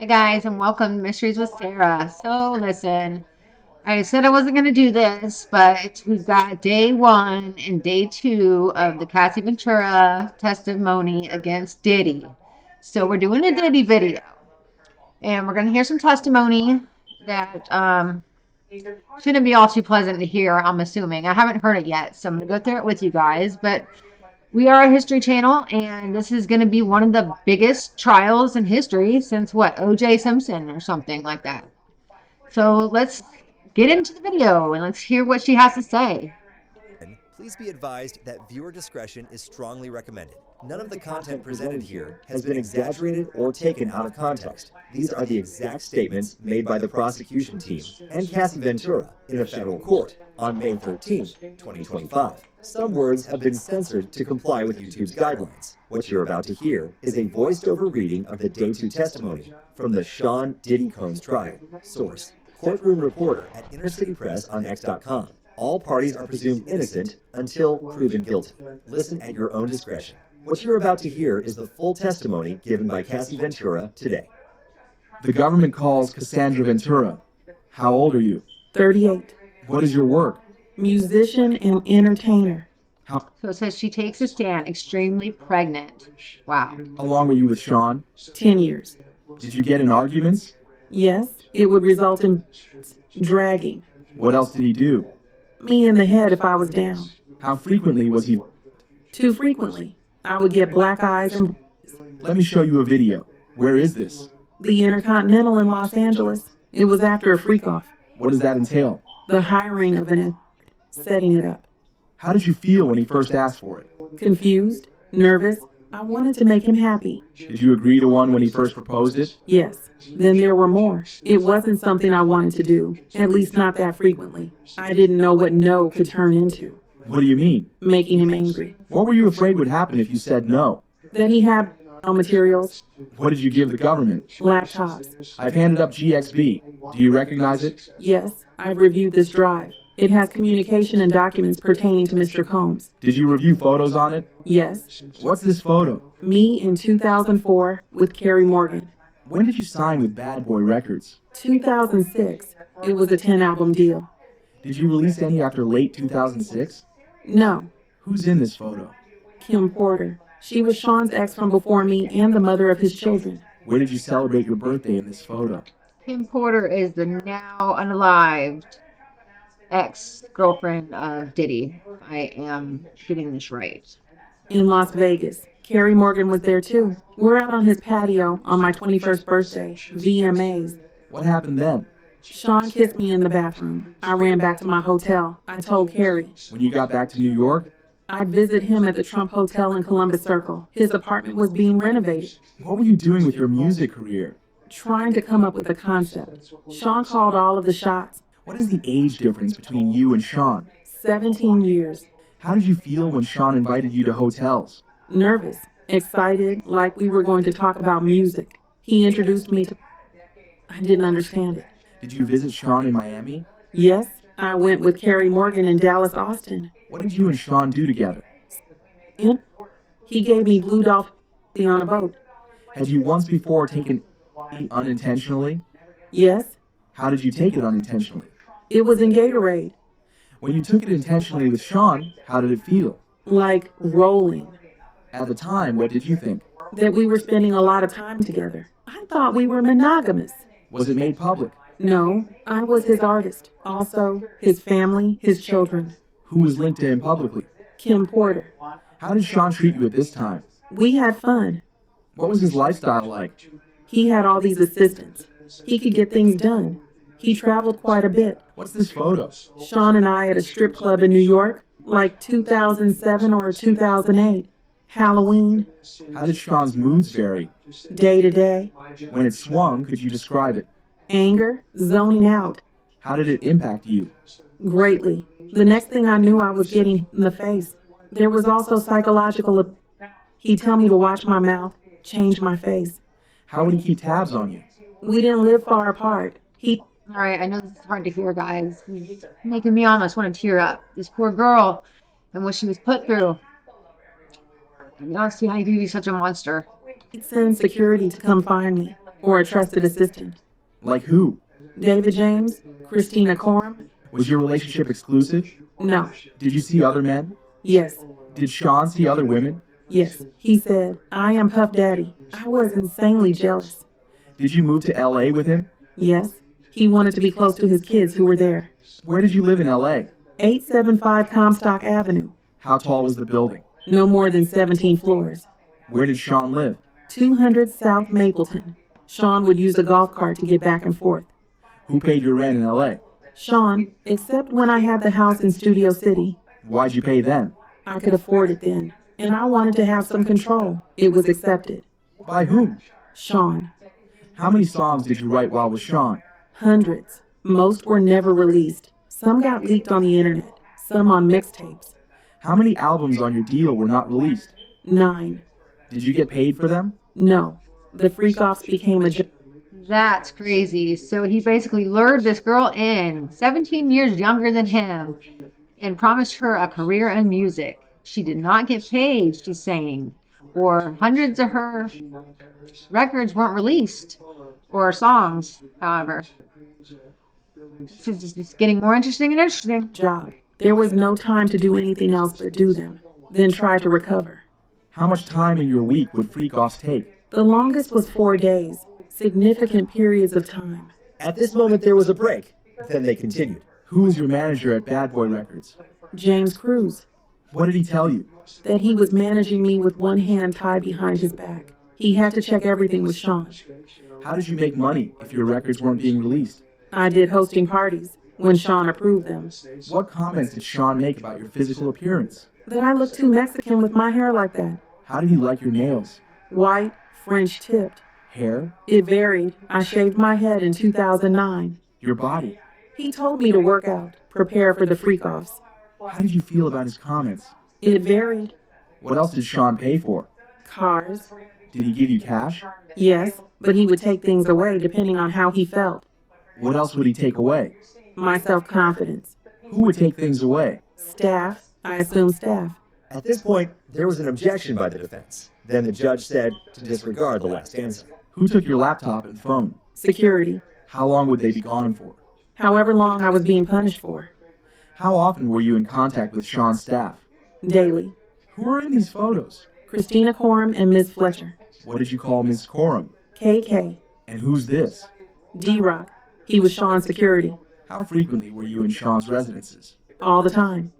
Hi guys, and welcome to Mysteries with Sarah. So listen, I said I wasn't going to do this, but we've got day one and day two of the Cassie Ventura testimony against Diddy. So we're doing a Diddy video, and we're going to hear some testimony that shouldn't be all too pleasant to hear, I'm assuming. I haven't heard it yet, so I'm going to go through it with you guys, but we are a history channel, and this is going to be one of the biggest trials in history since what, O.J. Simpson or something like that. So let's get into the video and let's hear what she has to say. Please be advised that viewer discretion is strongly recommended. None of the content presented here has been exaggerated or taken out of context. These are the exact statements made by the prosecution team and Cassie Ventura in a federal court on May 13, 2025. Some words have been censored to comply with YouTube's guidelines. What you're about to hear is a voiced-over reading of the Day 2 testimony from the Sean Diddy Combs trial. Source: Courtroom reporter at Intercity Press on X.com. All parties are presumed innocent until proven guilty. Listen at your own discretion. What you're about to hear is the full testimony given by Cassie Ventura today. The government calls Cassandra Ventura. How old are you? 38. What is your work? Musician and entertainer. How So it says she takes a stand, extremely pregnant. Wow. long were you with Sean? 10 years. Did you get in arguments? Yes, it would result in dragging What else did he do? me in the head if I was down. How frequently was he? Too frequently, I would get black eyes and Let me show you a video. Where is this? the Intercontinental in Los Angeles. It was after a freak-off. What does that entail? The hiring of an setting it up. How did you feel when he first asked for it? Confused, nervous. I wanted to make him happy. Did you agree to one when he first proposed it? Yes. Then there were more. It wasn't something I wanted to do, at least not that frequently. I didn't know what no could turn into. What do you mean? Making him angry. What were you afraid would happen if you said no? That he had no materials, What did you give the government? laptops. I've handed up GXB. Do you recognize it? Yes, I've reviewed this drive. It has communication and documents pertaining to Mr. Combs. Did you review photos on it? Yes, What's this photo? me in 2004 with Carrie Morgan. When did you sign with Bad Boy Records? 2006, it was a 10-album deal. Did you release any after late 2006? No, Who's in this photo? Kim Porter. She was Sean's ex from before me and the mother of his children. Where did you celebrate your birthday in this photo? Kim Porter is the now unalived ex-girlfriend of Diddy. I am getting this right. In Las Vegas. Carrie Morgan was there too. We're out on his patio on my 21st birthday, VMAs. What happened then? Sean kissed me in the bathroom. I ran back to my hotel. I told Carrie When you got back to New York? I'd visit him at the Trump Hotel in Columbus Circle. His apartment was being renovated. What were you doing with your music career? Trying to come up with a concept. Sean called all of the shots. What is the age difference between you and Sean? 17 years. How did you feel when Sean invited you to hotels? Nervous. Excited, like we were going to talk about music. He introduced me to... I didn't understand it. Did you visit Sean in Miami? Yes, I went with Carrie Morgan in Dallas, Austin. What did you and Sean do together? And he gave me Blue Dolphin on a boat. Had you once before taken unintentionally? Yes, How did you take it unintentionally? it was in Gatorade. When you took it intentionally with Sean, how did it feel? Like rolling. At the time, what did you think? That we were spending a lot of time together. I thought we were monogamous. Was it made public? No, I was his artist. Also, his family, his children. Who was linked to him publicly? Kim Porter. How did Sean treat you at this time? We had fun. What was his lifestyle like? He had all these assistants. He could get things done. He traveled quite a bit. What's this photo? Sean and I at a strip club in New York, like 2007 or 2008. Halloween, How did Sean's moods vary? day to day. When it swung, could you describe it? Anger, zoning out. How did it impact you? Greatly. The next thing I knew, I was getting in the face. There was also psychological. He'd tell me to watch my mouth, change my face. How would he keep tabs on you? We didn't live far apart. He All right, I know this is hard to hear, guys. Making me almost want to tear up. This poor girl and what she was put through. I don't see how you could be such a monster. sent security to come find me. or a trusted assistant. Like who? David James, Christina Coram. Was your relationship exclusive? No. Did you see other men? Yes. Did Sean see other women? Yes. He said, I am Puff Daddy. I was insanely jealous. Did you move to LA with him? Yes. He wanted to be close to his kids who were there. Where did you live in LA? 875 Comstock Avenue. How tall was the building? No more than 17 floors. Where did Sean live? 200 South Mapleton. Sean would use a golf cart to get back and forth. Who paid your rent in LA? Sean, except when I had the house in Studio City. Why'd you pay then? I could afford it then, and I wanted to have some control. It was accepted. By whom? Sean. How many songs did you write while with Sean? Hundreds. Most were never released. Some got leaked on the internet, some on mixtapes. How many albums on your deal were not released? 9. Did you get paid for them? No. The freak-offs became a That's crazy. So he basically lured this girl in, 17 years younger than him, and promised her a career in music. She did not get paid, she's saying, or hundreds of her records weren't released, or songs, however. It's just getting more interesting and interesting. job. There was no time to do anything else but do them, then try to recover. How much time in your week would freak-offs take? The longest was 4 days, significant periods of time. At this moment, there was a break. Then they continued. Who was your manager at Bad Boy Records? James Cruz, What did he tell you? that he was managing me with one hand tied behind his back. He had to check everything with Sean. How did you make money if your records weren't being released? I did hosting parties when Sean approved them. What comments did Sean make about your physical appearance? That I looked too Mexican with my hair like that. How did he like your nails? White, French tipped. Hair? It varied. I shaved my head in 2009. Your body? He told me to work out, prepare for the freak-offs. How did you feel about his comments? It varied. What else did Sean pay for? Cars. Did he give you cash? Yes, but he would take things away depending on how he felt. What else would he take away? My self-confidence. Who would take things away? Staff. I assume staff. At this point, there was an objection by the defense. Then the judge said to disregard the last answer. Who took your laptop and phone? Security. How long would they be gone for? However long I was being punished for. How often were you in contact with Sean's staff? Daily. Who are in these photos? Christina Coram and Ms. Fletcher. What did you call Miss Coram? KK. And who's this? D-Rock. He was Sean's security. How frequently were you in Sean's residences? All the time.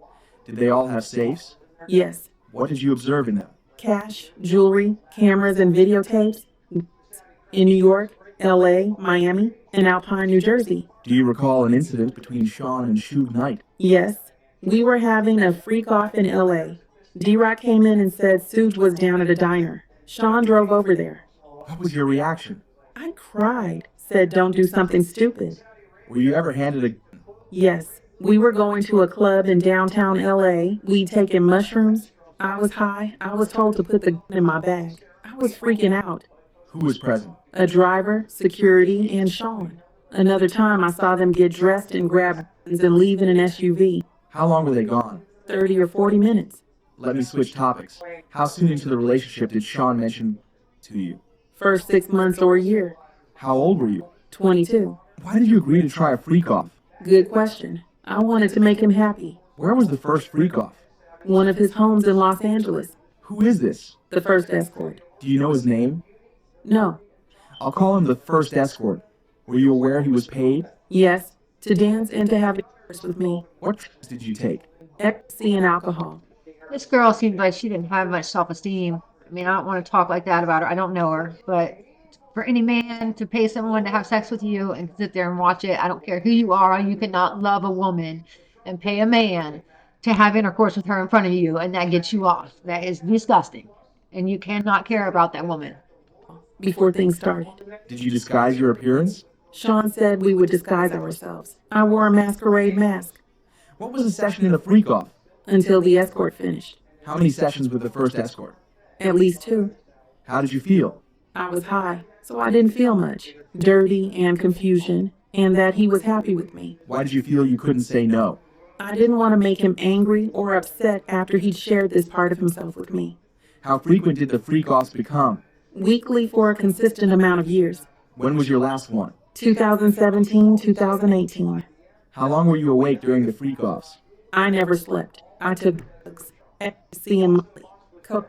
Did they all have safes? Yes. What did you observe in them? Cash, jewelry, cameras, and videotapes. In New York, LA, Miami, and Alpine, New Jersey. Do you recall an incident between Sean and Suge Knight? Yes. We were having a freak-off in LA. D-Rock came in and said Suge was down at a diner. Sean drove over there. What was your reaction? I cried. Said don't do something stupid. Were you ever handed a... Yes. We were going to a club in downtown LA. We'd taken mushrooms. I was high. I was told to put the gun in my bag. I was freaking out. Who was present? A driver, security, and Sean. Another time I saw them get dressed and grab guns and leave in an SUV. How long were they gone? 30 or 40 minutes. Let me switch topics. How soon into the relationship did Sean mention to you? First 6 months or a year. How old were you? 22. Why did you agree to try a freak-off? Good question. I wanted to make him happy. Where was the first freak-off? One of his homes in Los Angeles. Who is this? The first escort. Do you know his name? No. I'll call him the first escort. Were you aware he was paid? Yes. To dance and to have intercourse with me. What drugs did you take? Ecstasy and alcohol. This girl seemed like she didn't have much self-esteem. I mean, I don't want to talk like that about her. I don't know her. But for any man to pay someone to have sex with you and sit there and watch it, I don't care who you are, you cannot love a woman and pay a man to have intercourse with her in front of you, and that gets you off. That is disgusting. And you cannot care about that woman. Before things started. Did you disguise your appearance? Sean said we would disguise ourselves. I wore a masquerade mask. What was the session in the freak-off? Until the escort finished. How many sessions with the first escort? At least 2. How did you feel? I was high, so I didn't feel much. Dirty and confusion, and that he was happy with me. Why did you feel you couldn't say no? I didn't want to make him angry or upset after he'd shared this part of himself with me. How frequent did the freak-offs become? Weekly for a consistent amount of years. When was your last one? 2017, 2018. How long were you awake during the freak-offs? I never slept. I took drugs, ecstasy and Molly.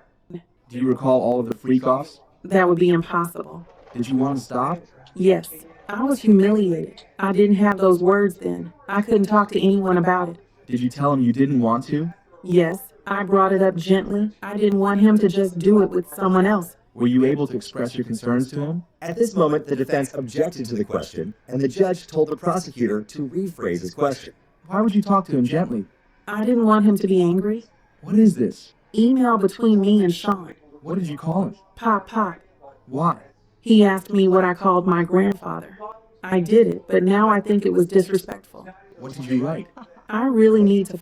Do you recall all of the freak-offs? That would be impossible. Did you want to stop? Yes, I was humiliated. I didn't have those words then. I couldn't talk to anyone about it. Did you tell him you didn't want to? Yes, I brought it up gently. I didn't want him to just do it with someone else. Were you able to express your concerns to him? At this moment, the defense objected to the question, and the judge told the prosecutor to rephrase his question. Why would you talk to him gently? I didn't want him to be angry. What is this? Email between me and Sean. What did you call him? Pop, pop. Why? He asked me what I called my grandfather. I did it, but now I think it was disrespectful. What did you write? I really need to,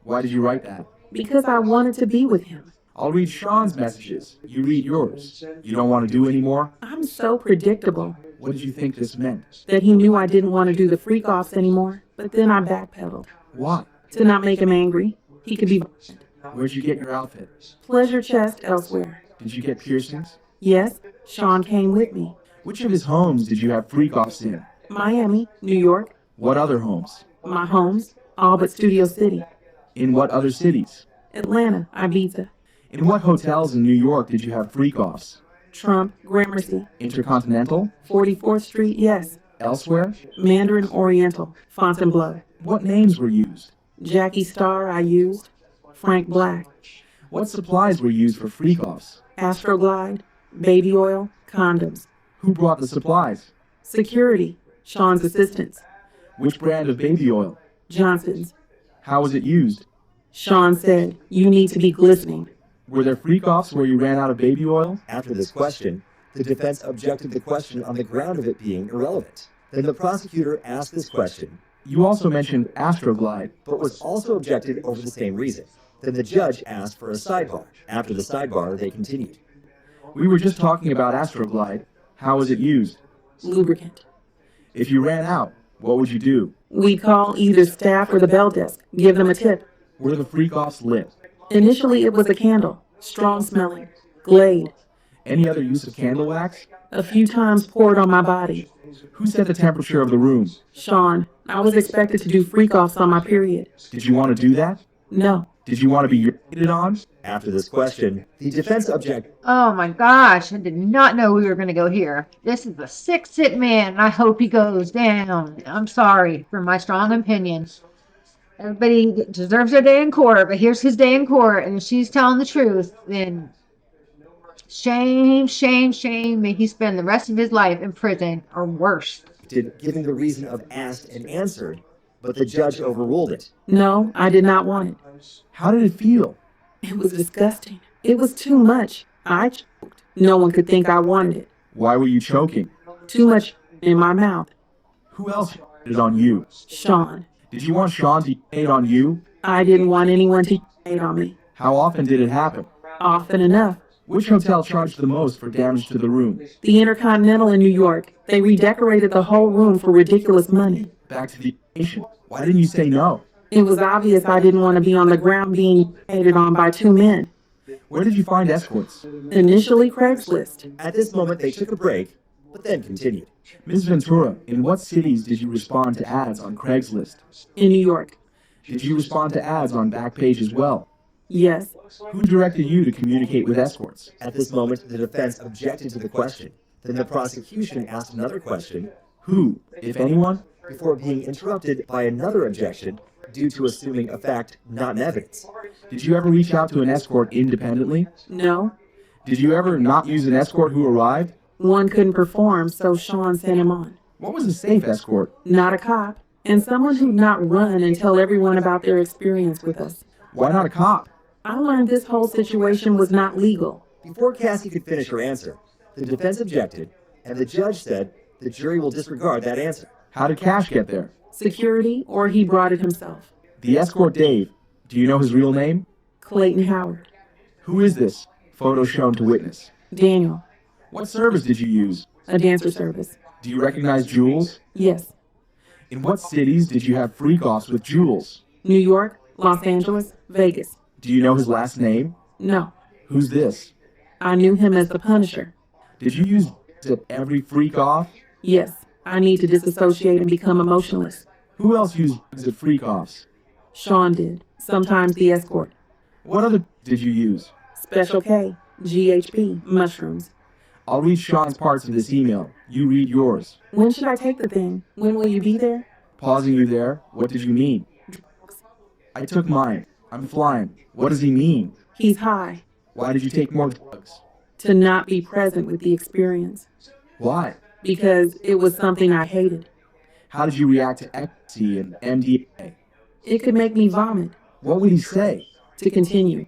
Why did you write that? because I wanted to be with him. I'll read Sean's messages. You read yours. You don't want to do anymore? I'm so predictable. What did you think this meant? That he knew I didn't want to do the freak-offs anymore, but then I backpedaled. Why? To not make him angry. He could be violent. Where'd you get your outfit? Pleasure chest elsewhere. Did you get piercings? Yes, Sean came with me. Which of his homes did you have freak-offs in? Miami, New York, What other homes? my homes, all but Studio City. In what other cities? Atlanta, Ibiza, In what hotels in New York did you have freak-offs? Trump, Gramercy, Intercontinental? 44th Street, yes. Elsewhere? Mandarin Oriental, Fontainebleau. What names were used? Jackie Starr I used. Frank Black, What supplies were used for freak-offs? Astroglide, baby oil, condoms. Who brought the supplies? Security, Sean's assistants. Which brand of baby oil? Johnson's. How was it used? Sean said, you need to be glistening. Were there freak-offs where you ran out of baby oil? After this question, the defense objected the question on the ground of it being irrelevant. Then the prosecutor asked this question, You also mentioned Astroglide. but was also objected over the same reason. Then the judge asked for a sidebar. After the sidebar, they continued. We were just talking about Astroglide. How was it used? Lubricant. If you ran out, what would you do? We'd call either staff or the bell desk, give them a tip. Were the freak-offs lit? Initially it was a candle, strong smelling, Glade. Any other use of candle wax? A few times poured on my body. Who set the temperature of the room? Sean, I was expected to do freak-offs on my period. Did you want to do that? No. Did you want to be urinated on? After this question, the defense objected. Oh my gosh, I did not know we were going to go here. This is a sick man, and I hope he goes down. I'm sorry for my strong opinions. Everybody deserves their day in court, but here's his day in court, and if she's telling the truth, then shame, shame, shame. May he spend the rest of his life in prison or worse. Giving the reason of asked and answered, but the judge overruled it. No, I did not want it. How did it feel? It was disgusting. It was too much. I choked. No one could think I wanted it. Why were you choking? Too much in my mouth. Who else urinated on you? Sean. Did you want Sean to urinate on you? I didn't want anyone to urinate on me. How often did it happen? Often enough. Which hotel charged the most for damage to the room? The Intercontinental in New York. They redecorated the whole room for ridiculous money. Back to the station. Why didn't you say no? It was obvious I didn't want to be on the ground being urinated on by two men. Where did you find escorts? Initially Craigslist. At this moment, they took a break, but then continued. Ms. Ventura, in what cities did you respond to ads on Craigslist? In New York. Did you respond to ads on Backpage as well? Yes. Who directed you to communicate with escorts? At this moment, the defense objected to the question. Then the prosecution asked another question, Who, if anyone? before being interrupted by another objection due to assuming a fact, not an evidence. Did you ever reach out to an escort independently? No. Did you ever not use an escort who arrived? One couldn't perform, so Sean sent him on. What was a safe escort? Not a cop. And someone who'd not run and tell everyone about their experience with us. Why not a cop? I learned this whole situation was not legal. Before Cassie could finish her answer, the defense objected, and the judge said the jury will disregard that answer. How did Cash get there? Security, or he brought it himself. The escort Dave. Do you know his real name? Clayton Howard. Who is this? Photo shown to witness. Daniel. What service did you use? A dancer service. Do you recognize Jules? Yes. In what cities did you have freak-offs with Jules? New York, Los Angeles, Vegas. Do you know his last name? No. Who's this? I knew him as the Punisher. Did you use Set every freak off? Yes, I need to disassociate and become emotionless. Who else used drugs at freak offs? Sean did. Sometimes the escort. What other did you use? Special K, GHB, mushrooms. I'll read Sean's parts of this email. You read yours. When should I take the thing? When will you be there? Pausing you there, what did you mean? I took mine. I'm flying. What does he mean? He's high. Why did you take more drugs? To not be present with the experience. Why? Because it was something I hated. How did you react to ecstasy and MDMA? It could make me vomit. What would he say? To continue.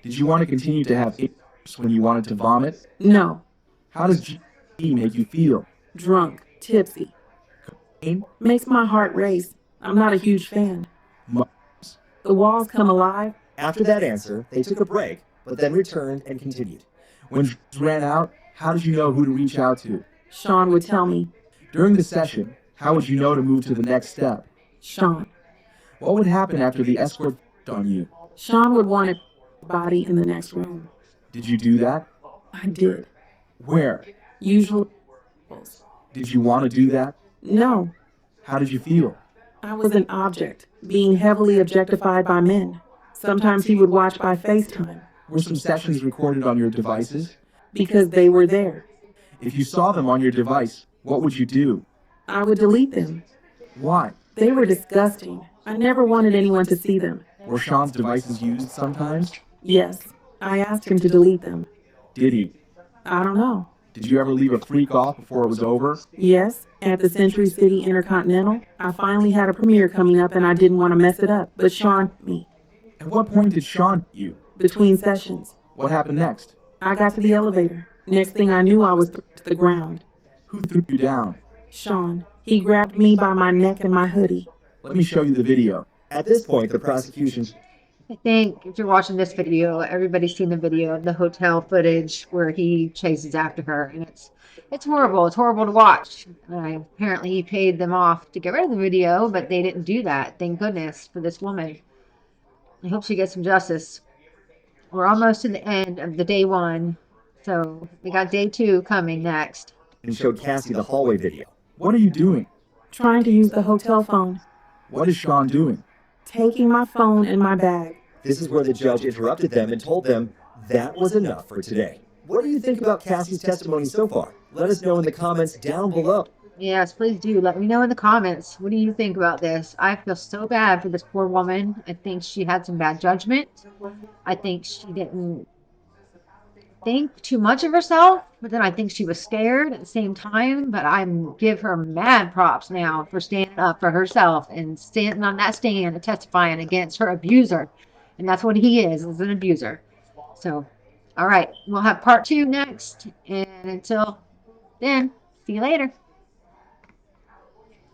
Did you want to continue to have intercourse when you wanted to vomit? No. How does GHB make you feel? Drunk. Tipsy. Pain? Makes my heart race. I'm not a huge fan. Mushrooms? The walls come alive. After that answer, they took a break, but then returned and continued. When drugs ran out, how did you know who to reach out to? Sean would tell me. During the session, how would you know to move to the next step? Sean. What would happen after the escort on you? Sean would want a body in the next room. Did you do that? I did. Where? Usually. Did you want to do that? No. How did you feel? I was an object, being heavily objectified by men. Sometimes he would watch by FaceTime. Were some sessions recorded on your devices? Because they were there. If you saw them on your device, what would you do? I would delete them. Why? They were disgusting. I never wanted anyone to see them. Were Sean's devices used sometimes? Yes. I asked him to delete them. Did he? I don't know. Did you ever leave a freak off before it was over? Yes, at the Century City Intercontinental. I finally had a premiere coming up and I didn't want to mess it up, but Sean me. At what point did Sean hit you? Between sessions. What happened next? I got to the elevator. Next thing I knew, I was to the ground. Who threw you down? Sean. He grabbed me by my neck and my hoodie. Let me show you the video. At this point, the prosecution... I think if you're watching this video, everybody's seen the video of the hotel footage where he chases after her, and it's horrible. It's horrible to watch. Apparently, he paid them off to get rid of the video, but they didn't do that. Thank goodness for this woman. I hope she gets some justice. We're almost to the end of the day one, so we got day two coming next. and showed Cassie the hallway video. What are you doing? Trying to use the hotel phone. What is Sean doing? Taking my phone and my bag. This is where the judge interrupted them and told them that was enough for today. What do you think about Cassie's testimony so far? Let us know in the comments down below. Yes, please do. Let me know in the comments. What do you think about this? I feel so bad for this poor woman. I think she had some bad judgment. I think she didn't think too much of herself, but then I think she was scared at the same time. But I give her mad props now for standing up for herself and standing on that stand and testifying against her abuser. And that's what he is an abuser. So, all right, we'll have part 2 next. And until then, see you later.